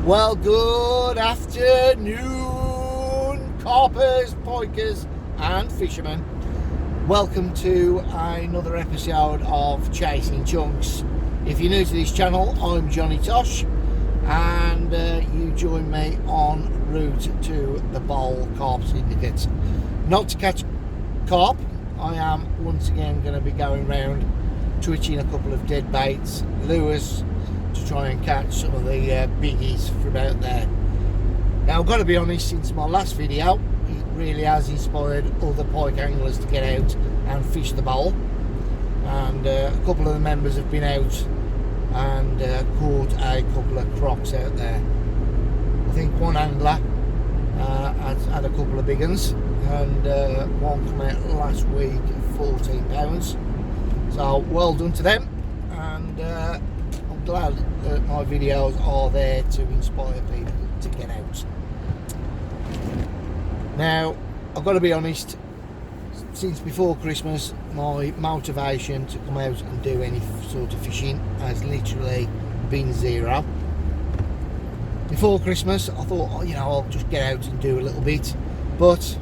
Well, good afternoon, carpers, pikers and fishermen. Welcome to another episode of Chasing Chunks. If you're new to this channel, I'm Johnny Tosh, and you join me en route to the Bowl Carp Syndicate. Not to catch carp, I am once again going to be going round twitching a couple of dead baits, lures, to try and catch some of the biggies from out there. Now, I've got to be honest, since my last video, it really has inspired other pike anglers to get out and fish the bowl, and a couple of the members have been out and caught a couple of crocs out there. I think one angler has had a couple of big ones, and one came out last week at 14 pounds. So well done to them, and I'm glad that my videos are there to inspire people to get out. Now, I've got to be honest, since before Christmas, my motivation to come out and do any sort of fishing has literally been zero. Before Christmas, I thought, oh, I'll just get out and do a little bit, but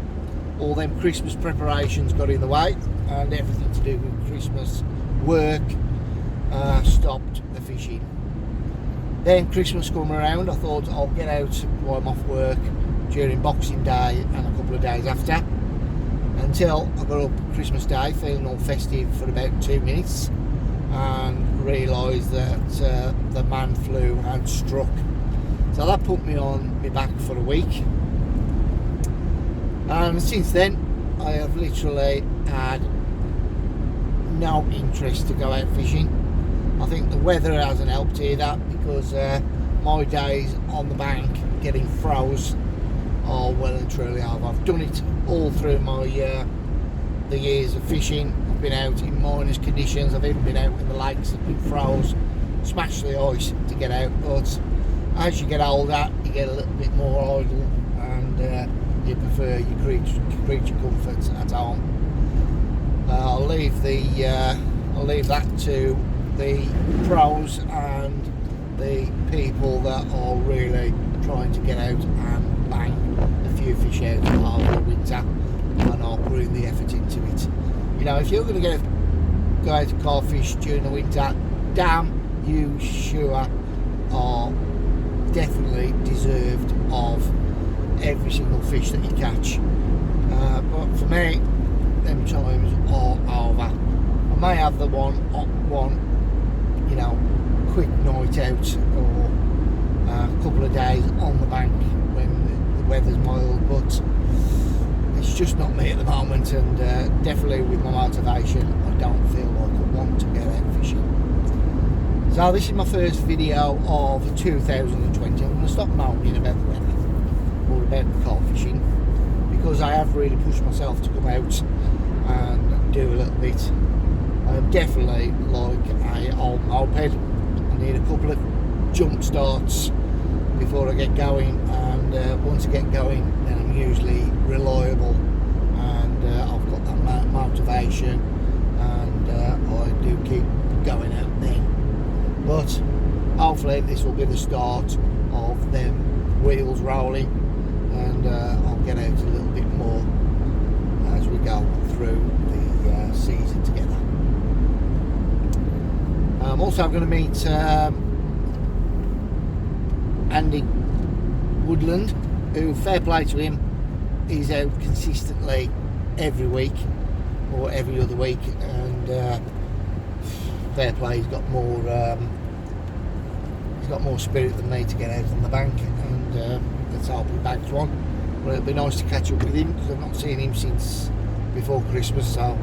all them Christmas preparations got in the way, and everything to do with Christmas work stopped the fishing. Then Christmas come around, I thought I'll get out while I'm off work during Boxing Day and a couple of days after, until I got up Christmas Day feeling all festive for about 2 minutes and realised that the man flu had struck. So that put me on my back for a week, and since then I have literally had no interest to go out fishing. I think the weather hasn't helped either, because my days on the bank getting froze are well and truly over. I've done it all through my the years of fishing. I've been out in minus conditions, I've even been out in the lakes that have been froze, smashed the ice to get out, but as you get older you get a little bit more idle, and you prefer your creature comforts at home. I'll leave that to the pros and the people that are really trying to get out and bang a few fish out over the winter and are putting the effort into it. If you're going to go out to carp fish during the winter, damn, you sure are definitely deserved of every single fish that you catch. But for me, them times are over. I may have the one quick night out, or a couple of days on the bank when the weather's mild, but it's just not me at the moment, and definitely with my motivation I don't feel like I want to get out fishing. So this is my first video of 2020. I'm going to stop moaning about the weather or about the carp fishing, because I have really pushed myself to come out and do a little bit. I'm definitely like a old moped. I need a couple of jump starts before I get going, and once I get going then I'm usually reliable, and I've got that motivation, and I do keep going out then. But hopefully this will be the start of them wheels rolling, and I'll get out a little bit more as we go through the season together. I'm also going to meet Andy Woodland, who, fair play to him, is out consistently every week or every other week, and fair play, he's got more spirit than me to get out on the bank, and let's hope he bags one. But it'll be nice to catch up with him, because I've not seen him since before Christmas, so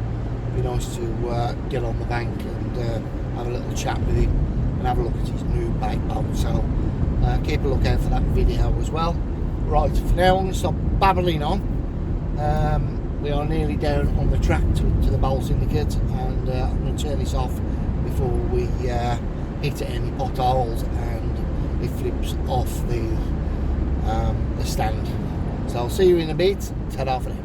it'll be nice to get on the bank and have a little chat with him and have a look at his new bait boat. So keep a lookout for that video as well. Right, for now I'm going to stop babbling on. We are nearly down on the track to the Bowl Syndicate, and I'm going to turn this off before we hit any potholes and it flips off the stand. So I'll see you in a bit. Ta-da for now.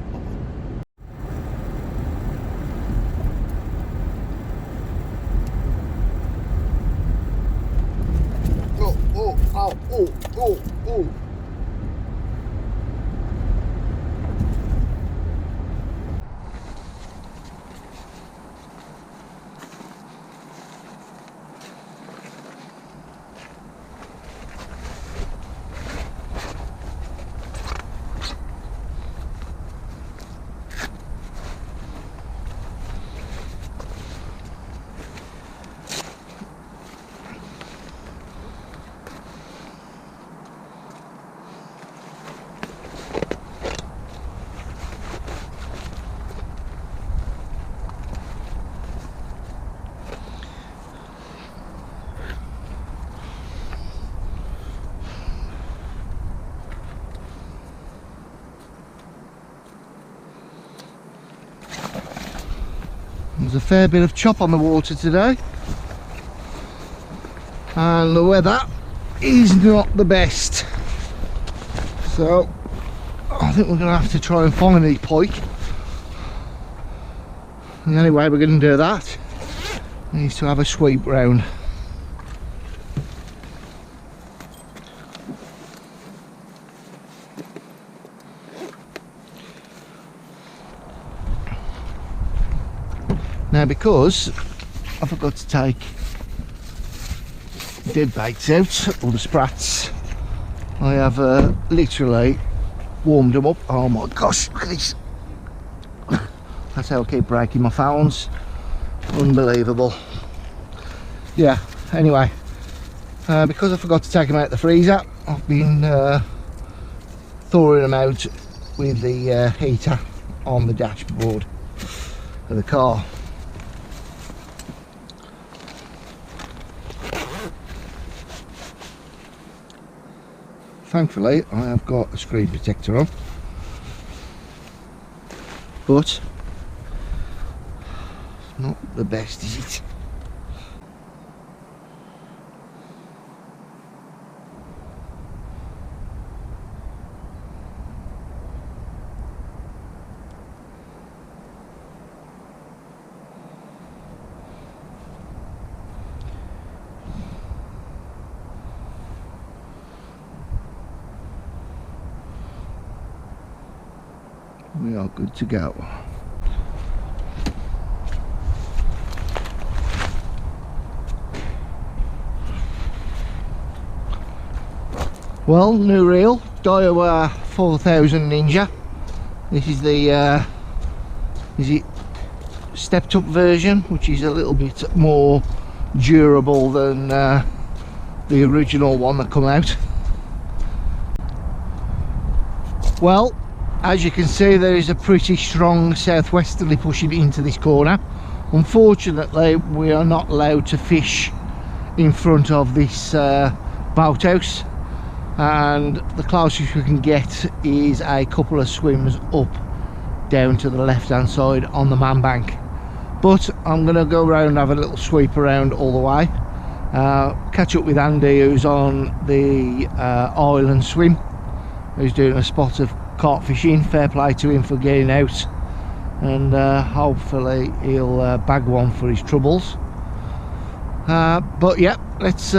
Oh, Oh, oh. There's a fair bit of chop on the water today, and the weather is not the best, so I think we're going to have to try and find these pike. The only way we're going to do that is to have a sweep round. Now, because I forgot to take dead baits out, or the sprats, I have literally warmed them up. Oh my gosh, look at this. That's how I keep breaking my phones. Unbelievable. Yeah, anyway, because I forgot to take them out the freezer, I've been thawing them out with the heater on the dashboard of the car. Thankfully, I have got a screen protector on, but not the best, is it? We are good to go. Well, new reel, Daiwa 4000 Ninja. This is the stepped up version, which is a little bit more durable than the original one that come out. Well, as you can see, there is a pretty strong southwesterly pushing into this corner. Unfortunately, we are not allowed to fish in front of this boathouse, and the closest we can get is a couple of swims up down to the left hand side on the man bank. But I'm going to go around and have a little sweep around all the way, catch up with Andy, who's on the island swim, who's doing a spot of carp fishing. Fair play to him for getting out, and hopefully he'll bag one for his troubles. But yeah, let's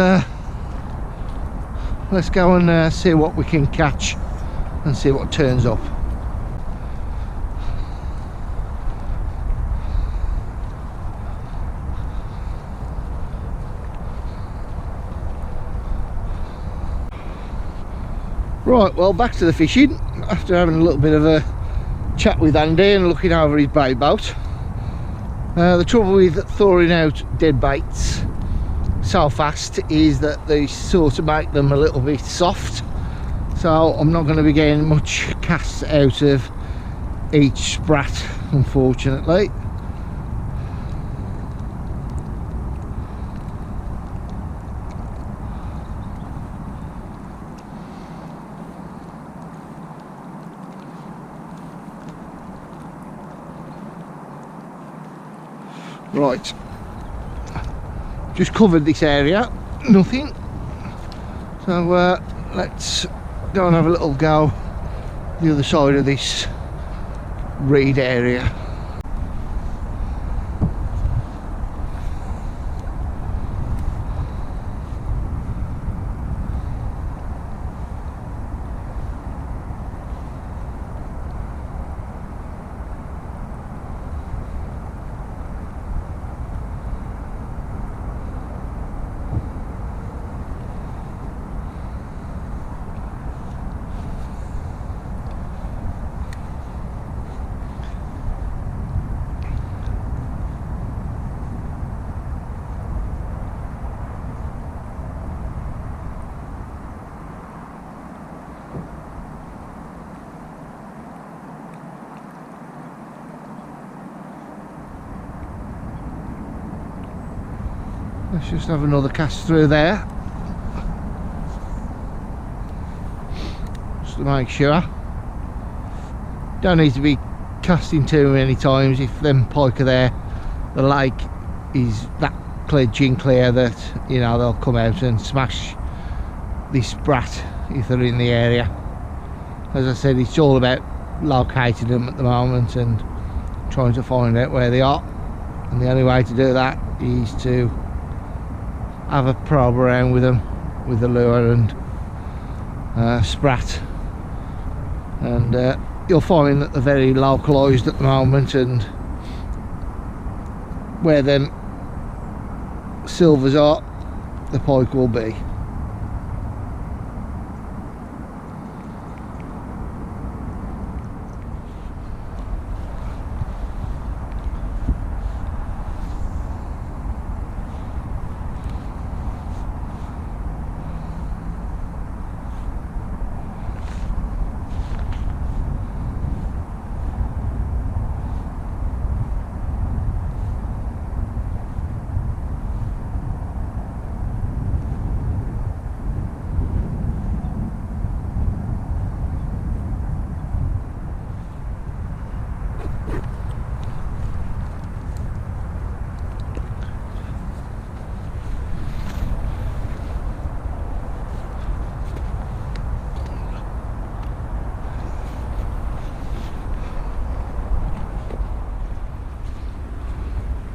go and see what we can catch and see what turns up. Right, well, back to the fishing after having a little bit of a chat with Andy and looking over his bait boat. The trouble with thawing out dead baits so fast is that they sort of make them a little bit soft, so I'm not going to be getting much cast out of each sprat, unfortunately. Right, just covered this area, nothing, so let's go and have a little go the other side of this reed area. Let's just have another cast through there, just to make sure. Don't need to be casting too many times. If them pike are there, the lake is that clear that, you know, they'll come out and smash this sprat if they're in the area. As I said, it's all about locating them at the moment and trying to find out where they are, and the only way to do that is to have a probe around with them with the lure and sprat, and you'll find that they're very localised at the moment, and where them silvers are, the pike will be.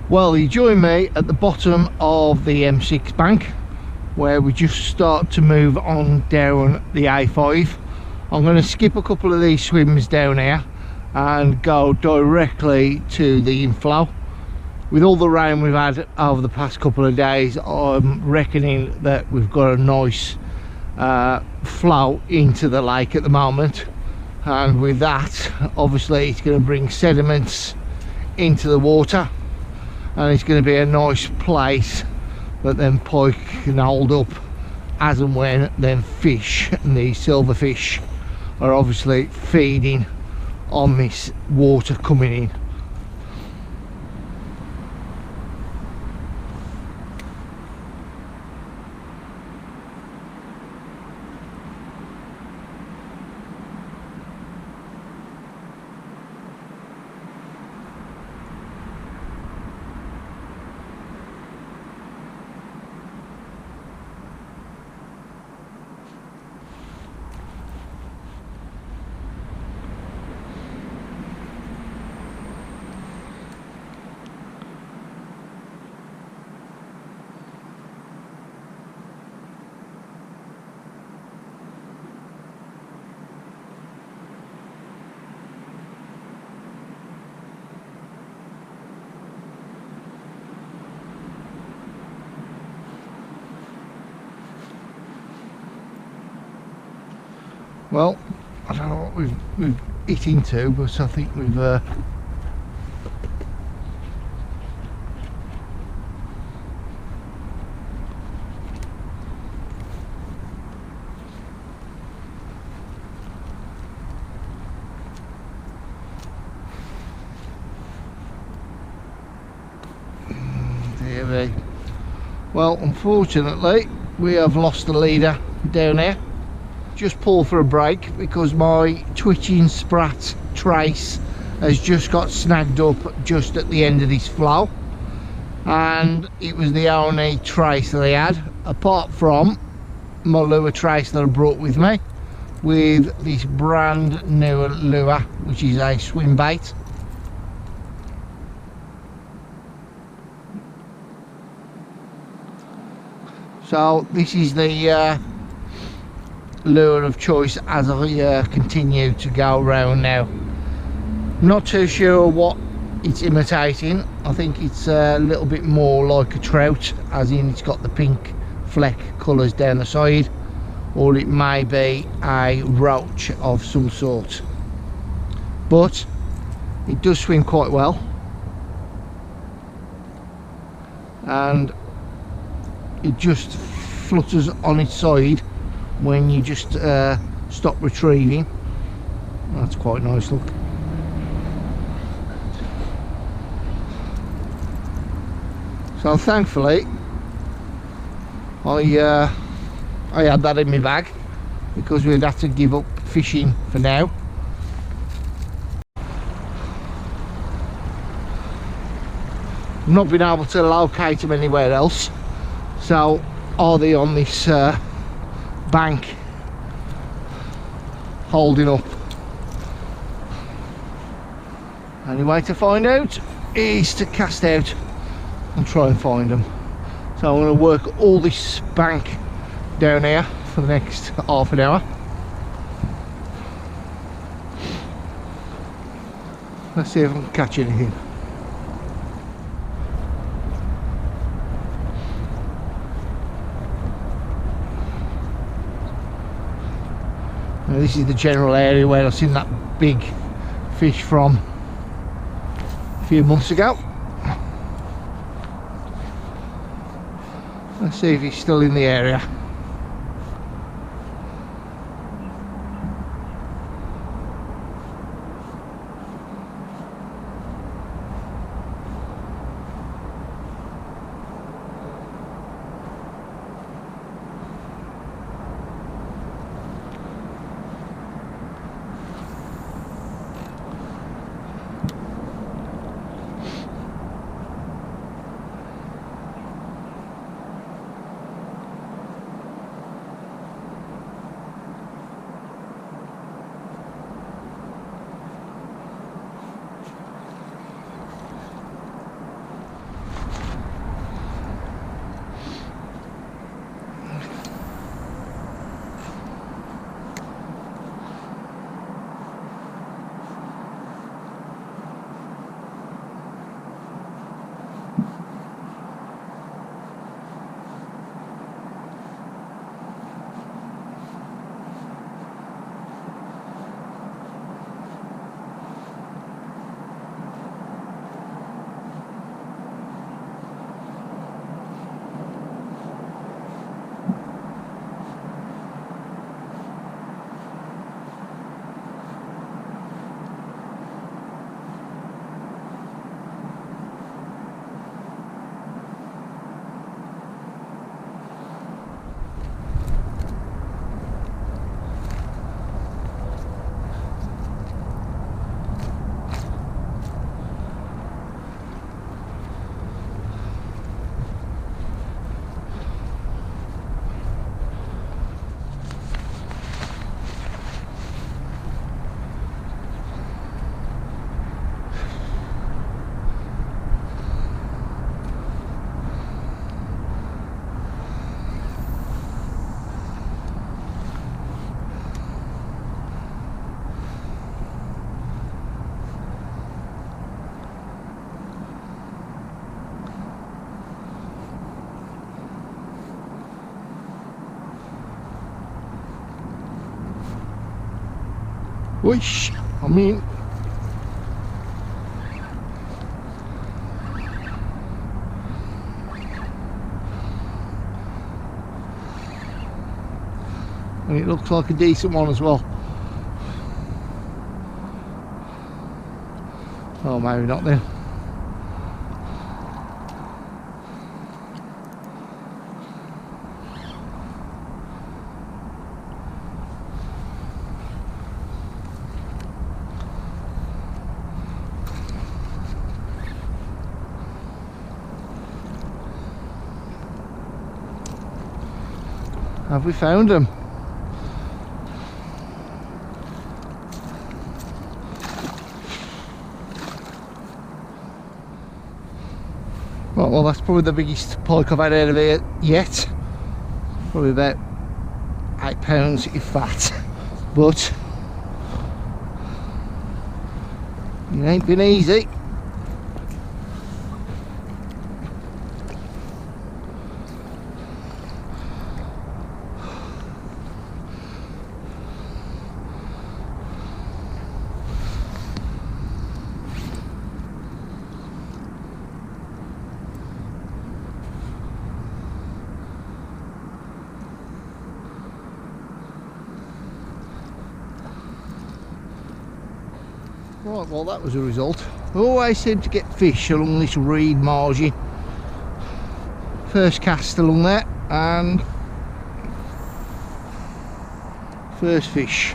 Well, you join me at the bottom of the M6 bank, where we just start to move on down the A5. I'm going to skip a couple of these swims down here and go directly to the inflow. With all the rain we've had over the past couple of days, I'm reckoning that we've got a nice flow into the lake at the moment, and with that, obviously it's going to bring sediments into the water, and it's going to be a nice place that then pike can hold up as and when then fish, and these silverfish are obviously feeding on this water coming in. Well, I don't know what we've hit into, but I think we've there we. Well, unfortunately we have lost the leader down here. Just pull for a break because my twitching sprat trace has just got snagged up just at the end of this flow, and it was the only trace that I had apart from my lure trace that I brought with me with this brand new lure, which is a swim bait. So this is the lure of choice as I continue to go around now. Not too sure what it's imitating. I think it's a little bit more like a trout, as in it's got the pink fleck colours down the side, or it may be a roach of some sort, but it does swim quite well, and it just flutters on its side when you just stop retrieving. That's quite nice, look. So thankfully I had that in my bag because we'd have to give up fishing for now. I've not been able to locate them anywhere else, so are they on this bank holding up? Only way to find out is to cast out and try and find them. So I'm going to work all this bank down here for the next half an hour. Let's see if I can catch anything. Now this is the general area where I've seen that big fish from a few months ago. Let's see if he's still in the area. Whoosh! I mean, and it looks like a decent one as well. Oh, maybe not then. Have we found them? Right, well, that's probably the biggest pike I've had out of here yet. Probably about 8 pounds if that. But it ain't been easy. Right, well, that was a result. I always seem to get fish along this reed margin. First cast along there, and first fish.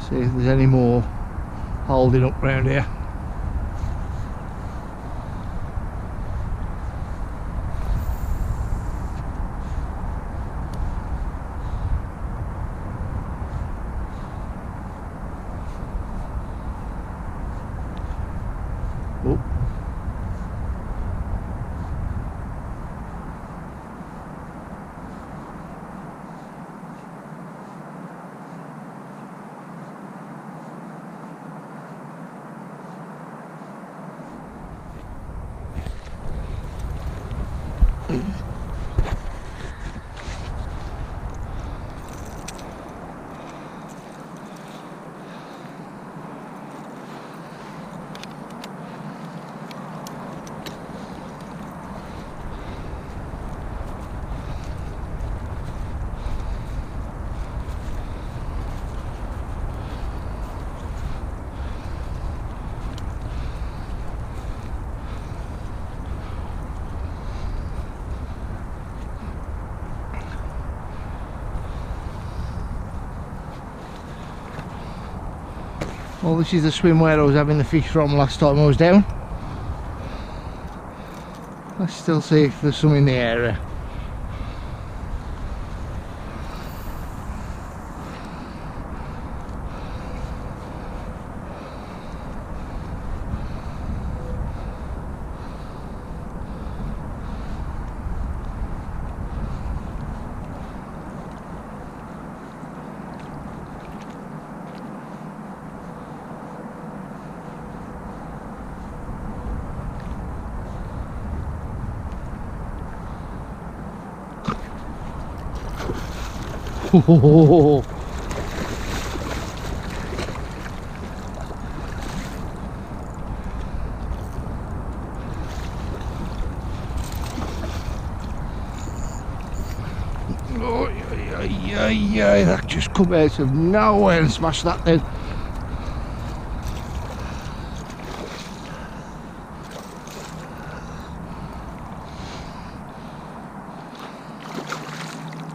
See if there's any more holding up round here. Oh. Well, this is the swim where I was having the fish from last time I was down. Let's still see if there's some in the area. Oh, yeah, that just come out of nowhere and smashed that then.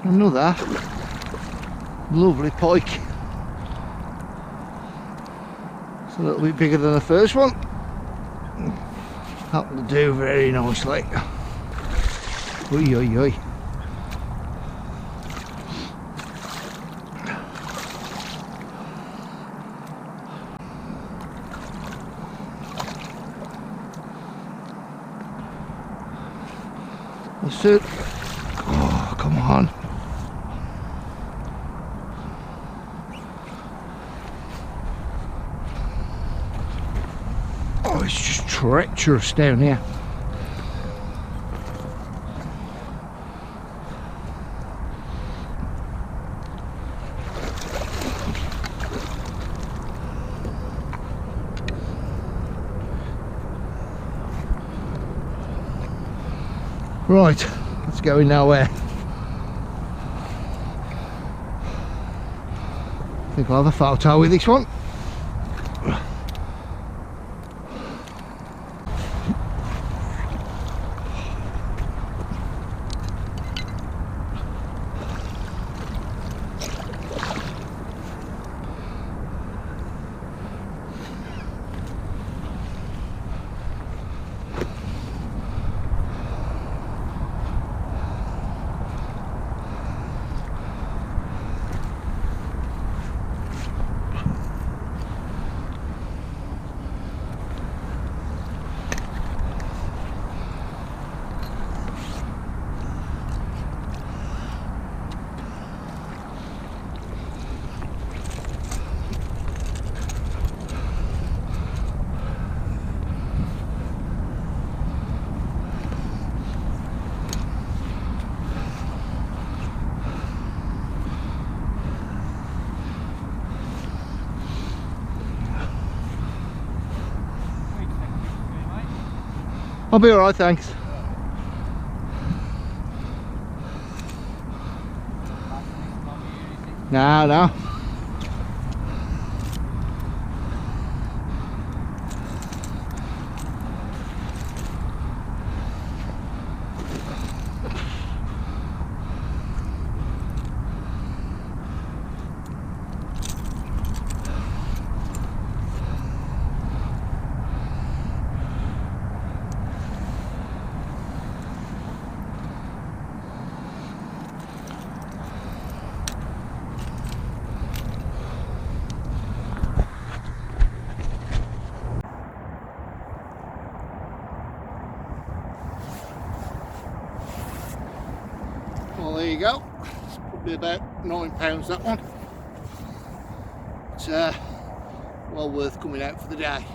Another lovely pike. It's a little bit bigger than the first one. That will do very nicely. Oi, oi, oi. That's it. Oh, come on. Oh, it's just treacherous down here. Right, let's go in nowhere. I think I'll have a photo with this one. I'll be alright, thanks. No. Well, there you go. It's probably about £9 that one. It's well worth coming out for the day.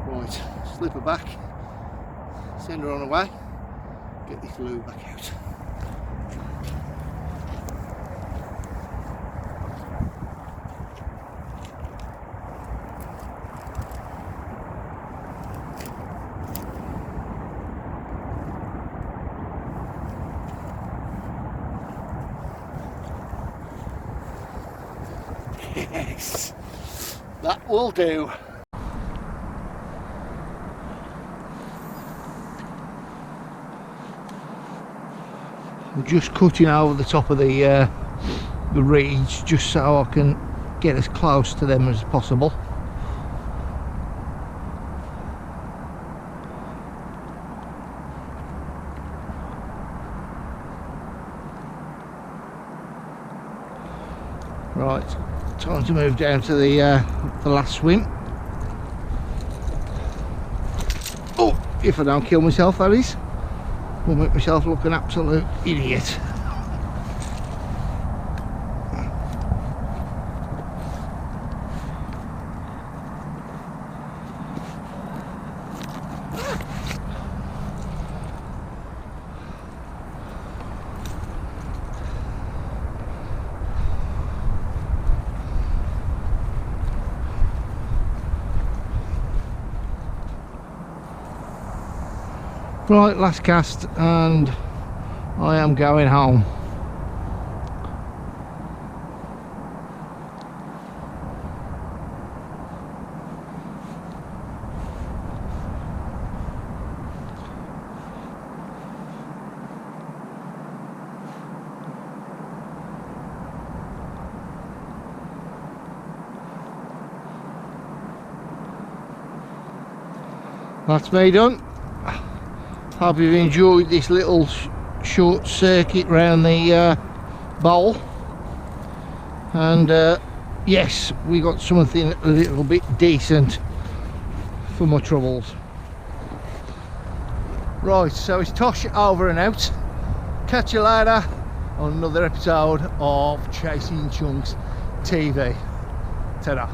Right, slip her back, send her on her way, get this loo back out. Yes, that will do. I'm just cutting over the top of the reeds just so I can get as close to them as possible. Right, time to move down to the last swim. Oh, if I don't kill myself, that is. Will make myself look an absolute idiot. Right, last cast and I am going home. That's me done. Hope you've enjoyed this little short circuit round the bowl, and yes, we got something a little bit decent for my troubles. Right, so it's Tosh over and out. Catch you later on another episode of Chasing Chunks TV. Ta-da.